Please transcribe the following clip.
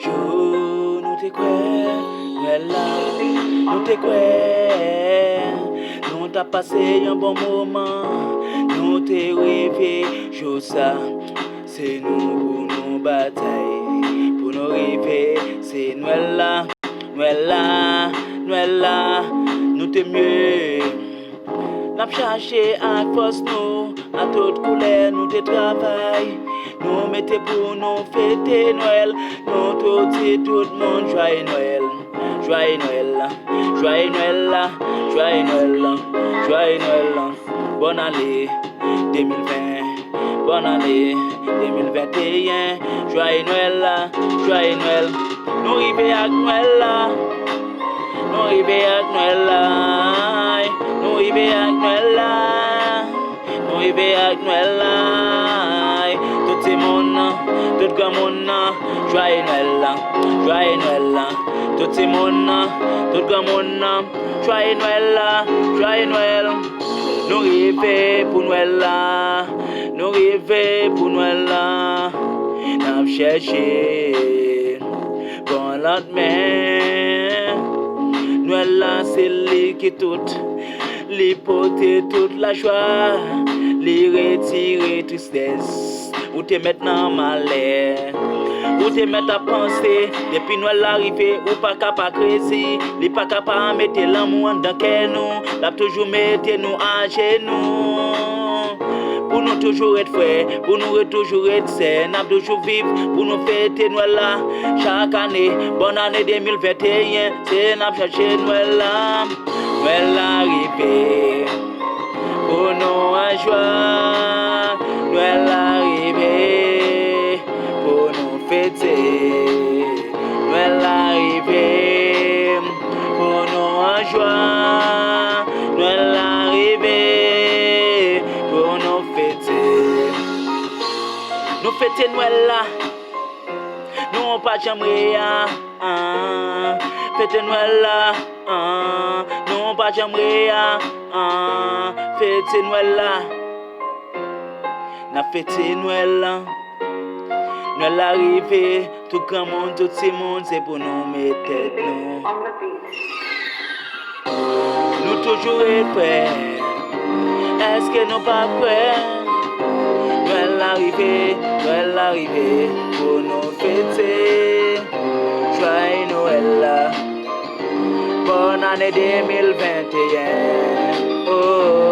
Jo, nous te croyons, Noël là, nous te croyons. Nous t'a passé un bon moment, nous te rêvé, jo ça. C'est nous pour nos batailles, pour nos rêver, c'est Noël là, Noël là, Noël là, nous te mieux. N'a cherché à force nous, à toute couleur nous te travail. Nous mettons pour nous fêter Noël, nous tout dit tout le monde joyeux Noël, joyeux Noël, joyeux Noël, joyeux Noël, joyeux Noël. Bonne année 2020, bonne année 2021, joyeux Noël, joyeux Noël. Nous arrivons à Noël là, nous arrivons à Noël là, nous arrivons à Noël là, nous arrivons à Noël là. Tout le monde, tout le monde, joyeux Noël, joyeux Noël. Tout le monde, tout le monde, joyeux Noël, joyeux Noël. Nous rêvons pour Noël là, nous rêvons pour Noël là. Nous cherchons bon lendemain. Noël là c'est lui qui tout, lui porter toute la joie, lui retirer tristesse, ou te mettre dans malheur, ou te mettre à penser, depuis Noël arrivé, ou pas capable crazy, lui pas capable mettre l'amour dans cœur nous, l'a toujours mettre nous à genoux. Pour nous toujours être frères, pour nous toujours être sains, n'a toujours vivre, pour nous fêter Noël là. Chaque année, bonne année 2021, c'est n'a cherché Noël là. Noël arrivé, pour nous en joie. Noël arrivé, pour nous fêter. Noël arrivé, pour nous en joie. Noël arrivé, pour nous fêter. Nous fêter Noël là, nous on pas jamais fêter Noël là, nous on pas jamais fêter Noël là. N'a fêter Noël là, Noël arrivé, tout grand monde, tout le monde, c'est pour nous mettre tête nous. Nous toujours être prêts, est-ce que nous pas prêts? Noël arrivé, pour nous fêter. Joyeux Noël, bonne année 2021. Oh.